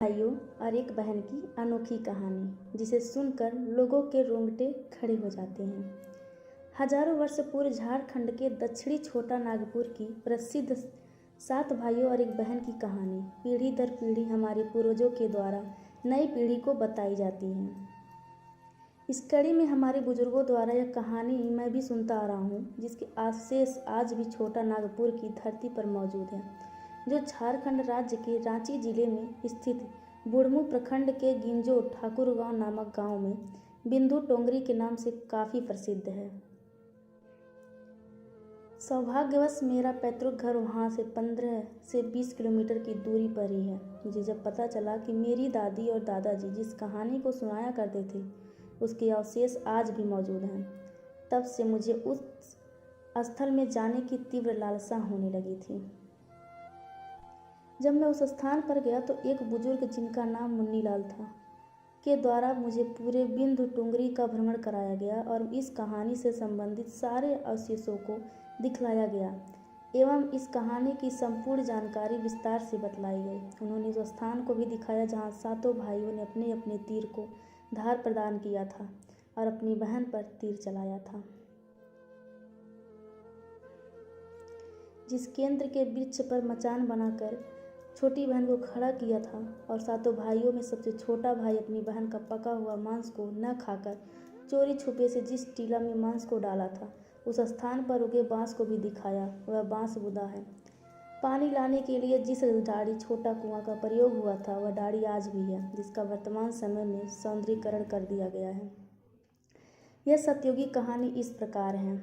भाइयों और एक बहन की अनोखी कहानी जिसे सुनकर लोगों के रोंगटे खड़े हो जाते हैं। हजारों वर्ष पूर्व झारखंड के दक्षिणी छोटा नागपुर की प्रसिद्ध 7 भाइयों और एक बहन की कहानी पीढ़ी दर पीढ़ी हमारे पूर्वजों के द्वारा नई पीढ़ी को बताई जाती है। इस कड़ी में हमारे बुजुर्गों द्वारा यह कहानी मैं भी सुनता आ रहा हूँ, जिसके अवशेष आज भी छोटा नागपुर की धरती पर मौजूद है, जो झारखंड राज्य के रांची जिले में स्थित बुढ़मू प्रखंड के गिंजो ठाकुर गांव नामक गांव में बिंदु टोंगरी के नाम से काफ़ी प्रसिद्ध है। सौभाग्यवश मेरा पैतृक घर वहां से 15 से 20 किलोमीटर की दूरी पर ही है। मुझे जब पता चला कि मेरी दादी और दादाजी जिस कहानी को सुनाया करते थे उसके अवशेष आज भी मौजूद हैं, तब से मुझे उस स्थल में जाने की तीव्र लालसा होने लगी थी। जब मैं उस स्थान पर गया तो एक बुजुर्ग जिनका नाम मुन्नीलाल था के द्वारा मुझे पूरे बिंदु टोंगरी का भ्रमण कराया गया और इस कहानी से संबंधित सारे अवशेषों को दिखलाया गया एवं इस कहानी की संपूर्ण जानकारी विस्तार से बतलाई गई। उन्होंने उस स्थान को भी दिखाया जहाँ सातों भाइयों ने अपने अपने तीर को धार प्रदान किया था और अपनी बहन पर तीर चलाया था। जिस केंद्र के वृक्ष पर मचान बनाकर छोटी बहन को खड़ा किया था और सातों भाइयों में सबसे छोटा भाई अपनी बहन का पका हुआ मांस को न खाकर चोरी छुपे से जिस टीला में मांस को डाला था, उस स्थान पर उगे बांस को भी दिखाया। वह बांस बुदा है। पानी लाने के लिए जिस डाड़ी छोटा कुआं का प्रयोग हुआ था वह डाड़ी आज भी है, जिसका वर्तमान समय में सौंदर्यीकरण कर दिया गया है। यह सतयुगी कहानी इस प्रकार है।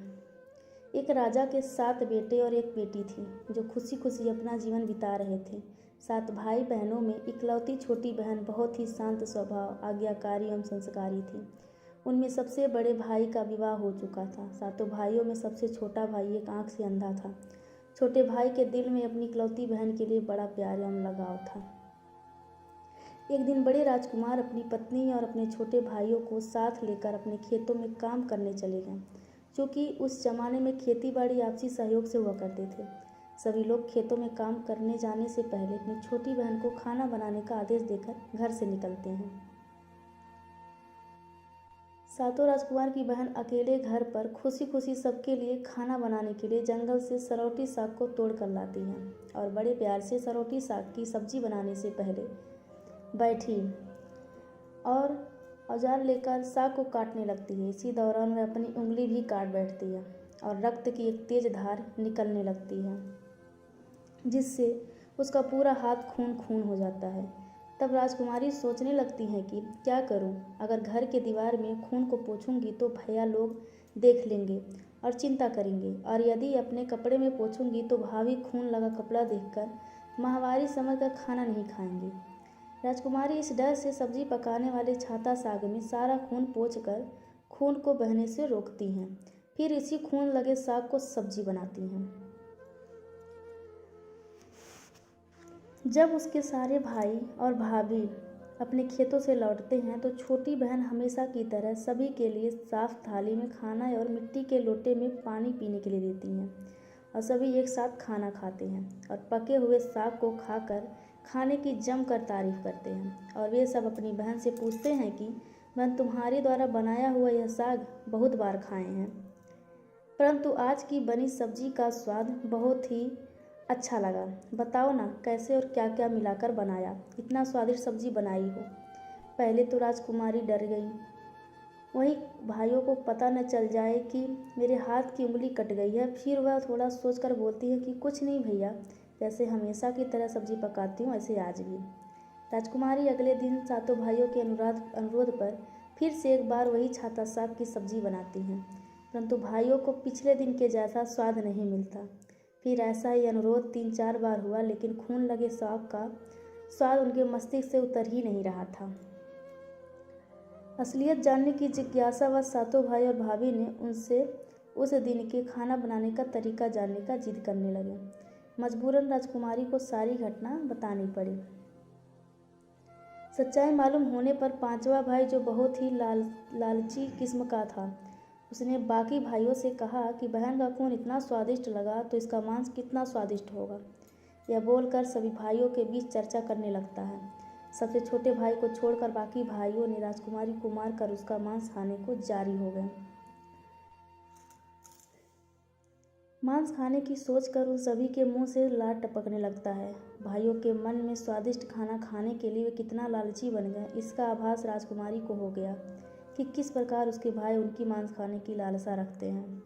एक राजा के 7 बेटे और एक बेटी थी, जो खुशी खुशी अपना जीवन बिता रहे थे। 7 भाई बहनों में इकलौती छोटी बहन बहुत ही शांत स्वभाव, आज्ञाकारी एवं संस्कारी थी। उनमें सबसे बड़े भाई का विवाह हो चुका था। सातों भाइयों में सबसे छोटा भाई एक आंख से अंधा था। छोटे भाई के दिल में अपनी इकलौती बहन के लिए बड़ा प्यार एवं लगाव था। एक दिन बड़े राजकुमार अपनी पत्नी और अपने छोटे भाइयों को साथ लेकर अपने खेतों में काम करने चले गए। क्योंकि उस जमाने में खेती बाड़ी आपसी सहयोग से हुआ करते थे, सभी लोग खेतों में काम करने जाने से पहले अपनी छोटी बहन को खाना बनाने का आदेश देकर घर से निकलते हैं। सातों राजकुमार की बहन अकेले घर पर खुशी खुशी सबके लिए खाना बनाने के लिए जंगल से सरौटी साग को तोड़ कर लाती है और बड़े प्यार से सरौटी साग की सब्जी बनाने से पहले बैठी और औजार लेकर साग को काटने लगती है। इसी दौरान वह अपनी उंगली भी काट बैठती है और रक्त की एक तेज धार निकलने लगती है, जिससे उसका पूरा हाथ खून खून हो जाता है। तब राजकुमारी सोचने लगती हैं कि क्या करूं? अगर घर के दीवार में खून को पोंछूंगी तो भैया लोग देख लेंगे और चिंता करेंगे, और यदि अपने कपड़े में पोंछूंगी तो भाभी खून लगा कपड़ा देखकर माहवारी समझकर खाना नहीं खाएंगी। राजकुमारी इस डर से सब्जी पकाने वाले छाता साग में सारा खून पोंछकर खून को बहने से रोकती हैं। फिर इसी खून लगे साग को सब्जी बनाती हैं। जब उसके सारे भाई और भाभी अपने खेतों से लौटते हैं तो छोटी बहन हमेशा की तरह सभी के लिए साफ थाली में खाना और मिट्टी के लोटे में पानी पीने के लिए देती हैं और सभी एक साथ खाना खाते हैं और पके हुए साग को खाकर खाने की जमकर तारीफ करते हैं। और वे सब अपनी बहन से पूछते हैं कि बहन, तुम्हारे द्वारा बनाया हुआ यह साग बहुत बार खाए हैं, परंतु आज की बनी सब्जी का स्वाद बहुत ही अच्छा लगा। बताओ ना कैसे और क्या क्या मिलाकर बनाया, इतना स्वादिष्ट सब्जी बनाई हो। पहले तो राजकुमारी डर गई, वहीं भाइयों को पता न चल जाए कि मेरे हाथ की उंगली कट गई है। फिर वह थोड़ा सोचकर बोलती है कि कुछ नहीं भैया, जैसे हमेशा की तरह सब्जी पकाती हूँ ऐसे आज भी। राजकुमारी अगले दिन सातों भाइयों के अनुरोध पर फिर से एक बार वही छाता साग की सब्जी बनाती हैं, परंतु भाइयों को पिछले दिन के जैसा स्वाद नहीं मिलता। फिर ऐसा ही अनुरोध 3-4 बार हुआ, लेकिन खून लगे साग का स्वाद उनके मस्तिष्क से उतर ही नहीं रहा था। असलियत जानने की जिज्ञासावश सातों भाई और भाभी ने उनसे उस दिन के खाना बनाने का तरीका जानने का जिद करने लगे। मजबूरन राजकुमारी को सारी घटना बतानी पड़ी। सच्चाई मालूम होने पर 5वां भाई, जो बहुत ही लालची किस्म का था, उसने बाकी भाइयों से कहा कि बहन का खून इतना स्वादिष्ट लगा तो इसका मांस कितना स्वादिष्ट होगा। यह बोलकर सभी भाइयों के बीच चर्चा करने लगता है। सबसे छोटे भाई को छोड़कर बाकी भाइयों ने राजकुमारी को मारकर उसका मांस खाने को जारी हो गए। मांस खाने की सोचकर उन सभी के मुंह से लार टपकने लगता है। भाइयों के मन में स्वादिष्ट खाना खाने के लिए वे कितना लालची बन गए, इसका आभास राजकुमारी को हो गया कि किस प्रकार उसके भाई उनकी मांस खाने की लालसा रखते हैं।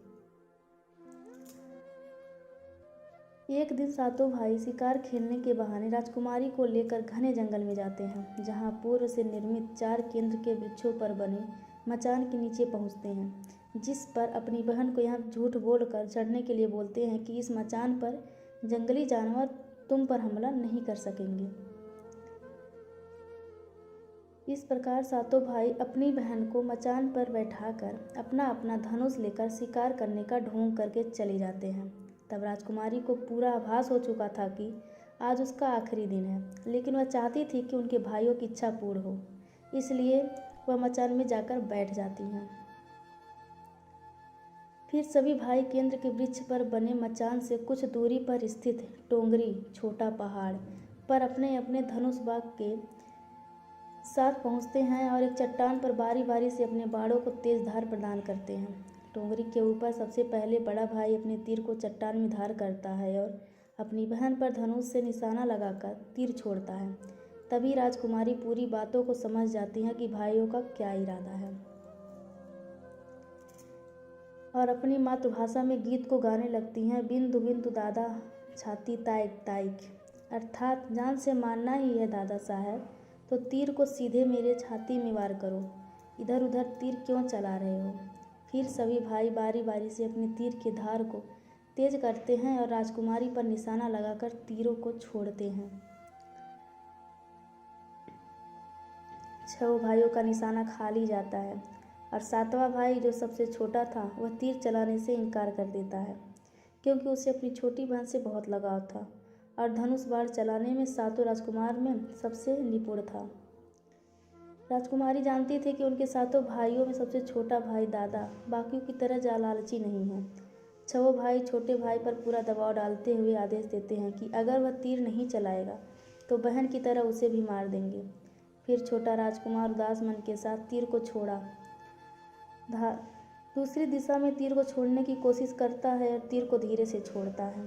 एक दिन सातों भाई शिकार खेलने के बहाने राजकुमारी को लेकर घने जंगल में जाते हैं, जहां पूर्व से निर्मित 4 केंद्र के वृक्षों पर बने मचान के नीचे पहुंचते हैं, जिस पर अपनी बहन को यह झूठ बोलकर चढ़ने के लिए बोलते हैं कि इस मचान पर जंगली जानवर तुम पर हमला नहीं कर सकेंगे। इस प्रकार सातों भाई अपनी बहन को मचान पर बैठाकर अपना अपना धनुष लेकर शिकार करने का ढोंग करके चले जाते हैं। तब राजकुमारी को पूरा आभास हो चुका था कि आज उसका आखिरी दिन है, लेकिन वह चाहती थी कि उनके भाइयों की इच्छा पूर्ण हो, इसलिए वह मचान में जाकर बैठ जाती हैं। फिर सभी भाई केंद्र के वृक्ष पर बने मचान से कुछ दूरी पर स्थित टोंगरी छोटा पहाड़ पर अपने अपने धनुष बाग के साथ पहुंचते हैं और एक चट्टान पर बारी बारी से अपने बाणों को तेज धार प्रदान करते हैं। टोंगरी के ऊपर सबसे पहले बड़ा भाई अपने तीर को चट्टान में धार करता है और अपनी बहन पर धनुष से निशाना लगाकर तीर छोड़ता है। तभी राजकुमारी पूरी बातों को समझ जाती है कि भाइयों का क्या इरादा है, और अपनी मातृभाषा में गीत को गाने लगती हैं। बिंदु बिंदु दादा छाती ताइक ताइक, अर्थात जान से मारना ही है दादा साहब, तो तीर को सीधे मेरे छाती में वार करो, इधर उधर तीर क्यों चला रहे हो। फिर सभी भाई बारी बारी से अपने तीर की धार को तेज करते हैं और राजकुमारी पर निशाना लगाकर तीरों को छोड़ते हैं। 6 भाइयों का निशाना खाली जाता है और 7वां भाई, जो सबसे छोटा था, वह तीर चलाने से इनकार कर देता है, क्योंकि उसे अपनी छोटी बहन से बहुत लगाव था और धनुष बाण चलाने में सातों राजकुमार में सबसे निपुण था। राजकुमारी जानती थी कि उनके सातों भाइयों में सबसे छोटा भाई दादा बाकियों की तरह लालची नहीं है। 6 भाई छोटे भाई पर पूरा दबाव डालते हुए आदेश देते हैं कि अगर वह तीर नहीं चलाएगा तो बहन की तरह उसे भी मार देंगे। फिर छोटा राजकुमार उदास मन के साथ तीर को छोड़ा दूसरी दिशा में तीर को छोड़ने की कोशिश करता है और तीर को धीरे से छोड़ता है।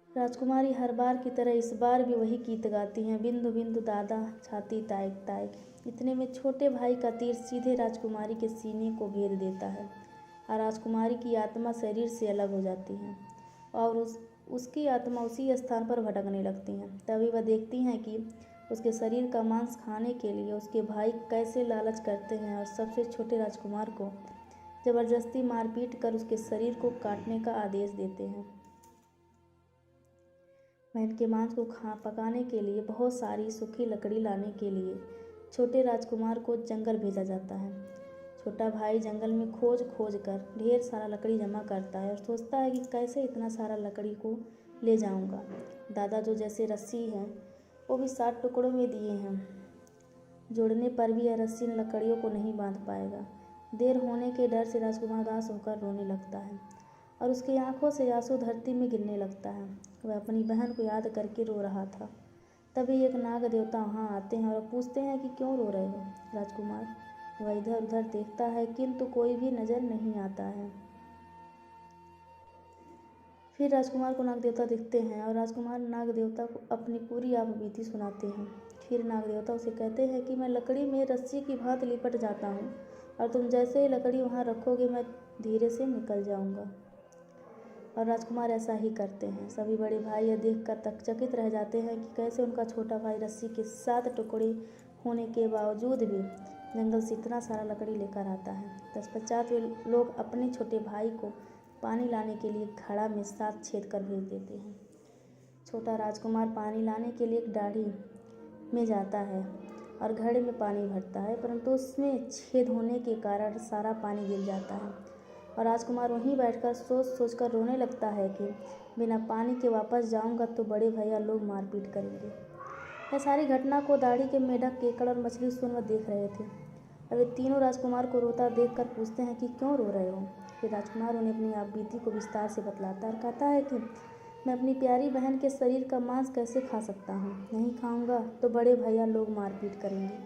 राजकुमारी हर बार की तरह इस बार भी वही गीत गाती हैं, बिंदु बिंदु दादा छाती ताइक ताइक। इतने में छोटे भाई का तीर सीधे राजकुमारी के सीने को भेद देता है और राजकुमारी की आत्मा शरीर से अलग हो जाती है और उसकी आत्मा उसी स्थान पर भटकने लगती है। तभी वह देखती हैं कि उसके शरीर का मांस खाने के लिए उसके भाई कैसे लालच करते हैं और सबसे छोटे राजकुमार को जबरदस्ती मारपीट कर उसके शरीर को काटने का आदेश देते हैं। बहन के मांस को पकाने के लिए बहुत सारी सूखी लकड़ी लाने के लिए छोटे राजकुमार को जंगल भेजा जाता है। छोटा भाई जंगल में खोज खोज कर ढेर सारा लकड़ी जमा करता है और सोचता है कि कैसे इतना सारा लकड़ी को ले जाऊंगा। दादा जो जैसे रस्सी है वो भी 7 टुकड़ों में दिए हैं, जोड़ने पर भी यह रस्सी इन लकड़ियों को नहीं बांध पाएगा। देर होने के डर से राजकुमार उदास होकर रोने लगता है और उसकी आंखों से आंसू धरती में गिरने लगता है। वह अपनी बहन को याद करके रो रहा था। तभी एक नाग देवता वहाँ आते हैं और पूछते हैं कि क्यों रो रहे हो राजकुमार। वह इधर उधर देखता है किंतु कोई भी नजर नहीं आता है। फिर राजकुमार को नाग देवता दिखते हैं और राजकुमार नाग देवता को अपनी पूरी आपबीती सुनाते हैं। फिर नाग देवता उसे कहते हैं कि मैं लकड़ी में रस्सी की भांति लिपट जाता हूँ और तुम जैसे ही लकड़ी वहाँ रखोगे मैं धीरे से निकल जाऊँगा। और राजकुमार ऐसा ही करते हैं। सभी बड़े भाई यह देखकर चकित रह जाते हैं कि कैसे उनका छोटा भाई रस्सी के 7 टुकड़े होने के बावजूद भी जंगल से इतना सारा लकड़ी लेकर आता है। तत्पश्चात वे लोग अपने छोटे भाई को पानी लाने के लिए घड़ा में 7 छेद कर भेज देते हैं। छोटा राजकुमार पानी लाने के लिए एक डाढ़ी में जाता है और घड़े में पानी भरता है, परंतु उसमें छेद होने के कारण सारा पानी गिर जाता है और राजकुमार वहीं बैठकर सोच सोच कर रोने लगता है कि बिना पानी के वापस जाऊंगा तो बड़े भैया लोग मारपीट करेंगे। यह सारी घटना को दाढ़ी के मेढक, केकड़ और मछली सुन देख रहे थे और वे तीनों राजकुमार को रोता देखकर पूछते हैं कि क्यों रो रहे हो। फिर राजकुमार उन्हें अपनी आपबीती को विस्तार से बतलाता है और कहता है कि मैं अपनी प्यारी बहन के शरीर का मांस कैसे खा सकता हूँ? नहीं खाऊंगा तो बड़े भैया लोग मारपीट करेंगे।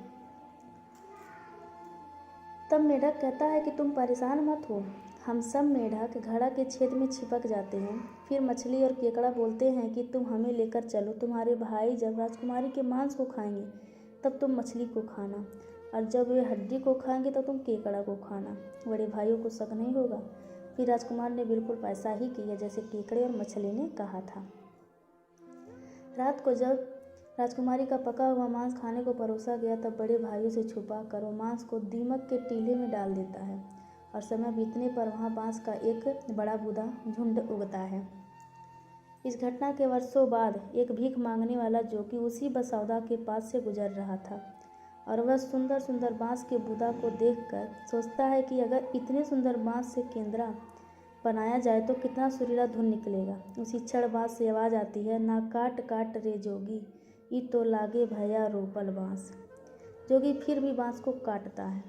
तब मेढक कहता है कि तुम परेशान मत हो। हम सब मेढक घड़ा के छेद में छिपक जाते हैं। फिर मछली और केकड़ा बोलते हैं कि तुम हमें लेकर चलो। तुम्हारे भाई जब राजकुमारी के मांस को खाएंगे तब तुम मछली को खाना, और जब वे हड्डी को खाएंगे तो तुम केकड़ा को खाना। बड़े भाइयों को शक नहीं होगा। फिर राजकुमार ने बिल्कुल वैसा ही किया जैसे केकड़े और मछली ने कहा था। रात को जब राजकुमारी का पका हुआ मांस खाने को परोसा गया तब बड़े भाइयों से छुपा कर वो मांस को दीमक के टीले में डाल देता है, और समय बीतने पर वहाँ बांस का एक बड़ा बूढ़ा झुंड उगता है। इस घटना के वर्षों बाद एक भीख मांगने वाला जोगी उसी बसौदा के पास से गुजर रहा था, और वह सुंदर सुंदर बांस के बूदा को देखकर सोचता है कि अगर इतने सुंदर बांस से केंद्रा बनाया जाए तो कितना सुरीला धुन निकलेगा। उसी क्षण बांस से आवाज़ आती है, ना काट काट रे जोगी, ई तो लागे भैया रोपल बांस। जोगी फिर भी बांस को काटता है।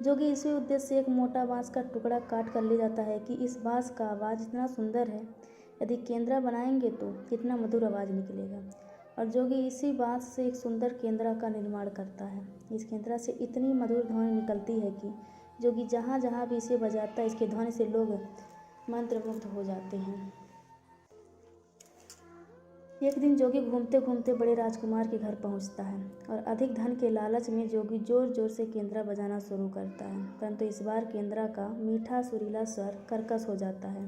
जोगी इसी उद्देश्य से एक मोटा बांस का टुकड़ा काट कर ले जाता है कि इस बांस का आवाज़ इतना सुंदर है, यदि केंद्रा बनाएंगे तो कितना मधुर आवाज़ निकलेगा। और जोगी इसी बांस से एक सुंदर केंद्रा का निर्माण करता है। इस केंद्रा से इतनी मधुर ध्वनि निकलती है कि जोगी जहाँ जहाँ भी इसे बजाता है इसके ध्वनि से लोग मंत्रमुग्ध हो जाते हैं। एक दिन जोगी घूमते घूमते बड़े राजकुमार के घर पहुंचता है, और अधिक धन के लालच में जोगी जोर जोर से केंद्रा बजाना शुरू करता है। परंतु इस बार केंद्रा का मीठा सुरीला स्वर कर्कश हो जाता है,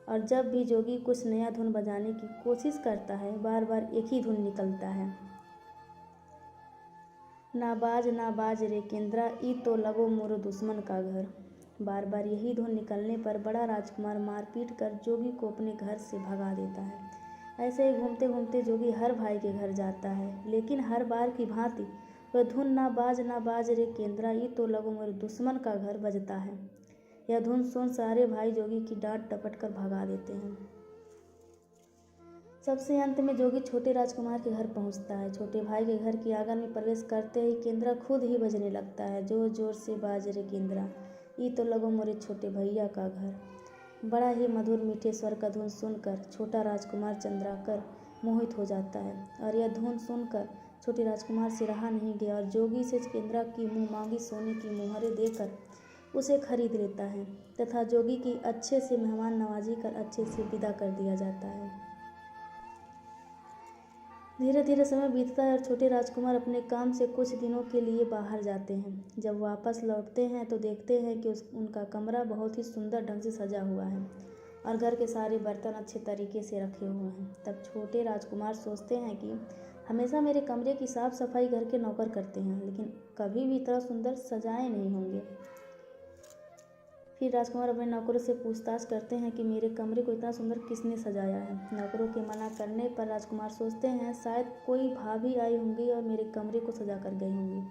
और जब भी जोगी कुछ नया धुन बजाने की कोशिश करता है बार बार एक ही धुन निकलता है, ना बाज रे केंद्रा, ई तो लगो मोरो दुश्मन का घर। बार बार यही धुन निकलने पर बड़ा राजकुमार मारपीट कर जोगी को अपने घर से भगा देता है। ऐसे ही घूमते घूमते जोगी हर भाई के घर जाता है, लेकिन हर बार की भांति वह धुन ना बाज रे केंद्रा, ई तो लगो मोरे दुश्मन का घर बजता है। यह धुन सुन सारे भाई जोगी की डांट डपट कर भगा देते हैं। सबसे अंत में जोगी छोटे राजकुमार के घर पहुंचता है। छोटे भाई के घर की आंगन में प्रवेश करते ही केंद्रा खुद ही बजने लगता है, जोर जोर से बाज रे केंद्रा, ई तो लगो मोरे छोटे भैया का घर। बड़ा ही मधुर मीठे स्वर का धुन सुनकर छोटा राजकुमार चंद्राकर मोहित हो जाता है, और यह धुन सुनकर छोटे राजकुमार से रहा नहीं गया और जोगी से केंद्रा की मुँह मांगी सोने की मुहरें देकर उसे खरीद लेता है, तथा जोगी की अच्छे से मेहमान नवाजी कर अच्छे से विदा कर दिया जाता है। धीरे धीरे समय बीतता है और छोटे राजकुमार अपने काम से कुछ दिनों के लिए बाहर जाते हैं। जब वापस लौटते हैं तो देखते हैं कि उनका कमरा बहुत ही सुंदर ढंग से सजा हुआ है और घर के सारे बर्तन अच्छे तरीके से रखे हुए हैं। तब छोटे राजकुमार सोचते हैं कि हमेशा मेरे कमरे की साफ सफाई घर के नौकर करते हैं, लेकिन कभी भी इतना सुंदर सजाए नहीं होंगे। फिर राजकुमार अपने नौकरों से पूछताछ करते हैं कि मेरे कमरे को इतना सुंदर किसने सजाया है। नौकरों के मना करने पर राजकुमार सोचते हैं शायद कोई भाभी आई होंगी और मेरे कमरे को सजा कर गई होंगी।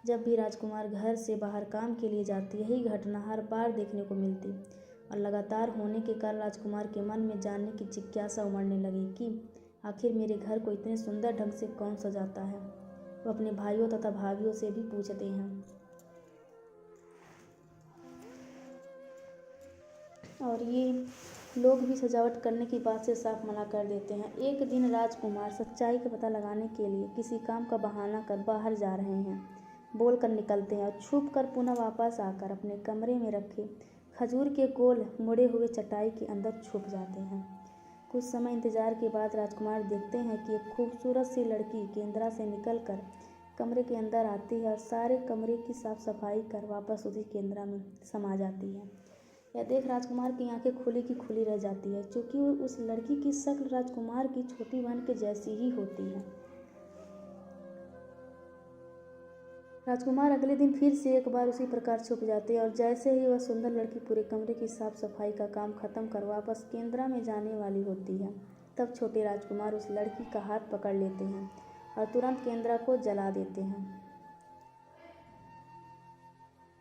जब भी राजकुमार घर से बाहर काम के लिए जाती यही घटना हर बार देखने को मिलती, और लगातार होने के कारण राजकुमार के मन में जानने की जिज्ञासा उमड़ने लगी कि आखिर मेरे घर को इतने सुंदर ढंग से कौन सजाता है। वो अपने भाइयों तथा भाभियों से भी पूछते हैं, और ये लोग भी सजावट करने की बात से साफ मना कर देते हैं। एक दिन राजकुमार सच्चाई का पता लगाने के लिए किसी काम का बहाना कर बाहर जा रहे हैं। बोल कर निकलते हैं और छुप कर पुनः वापस आकर अपने कमरे में रखे खजूर के गोल मुड़े हुए चटाई के अंदर छुप जाते हैं। कुछ समय इंतजार के बाद राजकुमार देखते हैं कि एक खूबसूरत सी लड़की केंद्रा से निकलकर कमरे के अंदर आती है और सारे कमरे की साफ सफाई कर वापस उसी केंद्रा में समा जाती है। यह देख राजकुमार की आंखें खुली की खुली रह जाती है, क्योंकि उस लड़की की शक्ल राजकुमार की छोटी बहन के जैसी ही होती है। राजकुमार अगले दिन फिर से एक बार उसी प्रकार छुप जाते हैं, और जैसे ही वह सुंदर लड़की पूरे कमरे की साफ सफाई का काम खत्म कर वापस केंद्रा में जाने वाली होती है, तब छोटे राजकुमार उस लड़की का हाथ पकड़ लेते हैं और तुरंत केंद्रा को जला देते हैं,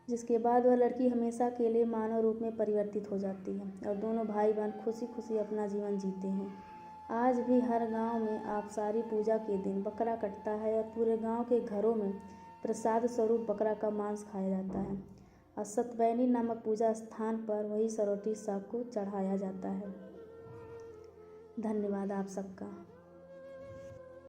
जिसके बाद वह लड़की हमेशा के लिए मानव रूप में परिवर्तित हो जाती है और दोनों भाई बहन खुशी खुशी अपना जीवन जीते हैं। आज भी हर गांव में आपसारी पूजा के दिन बकरा कटता है और पूरे गांव के घरों में प्रसाद स्वरूप बकरा का मांस खाया जाता है, और सतबैनी नामक पूजा स्थान पर वही सरौटी साग को चढ़ाया जाता है। धन्यवाद आप सबका।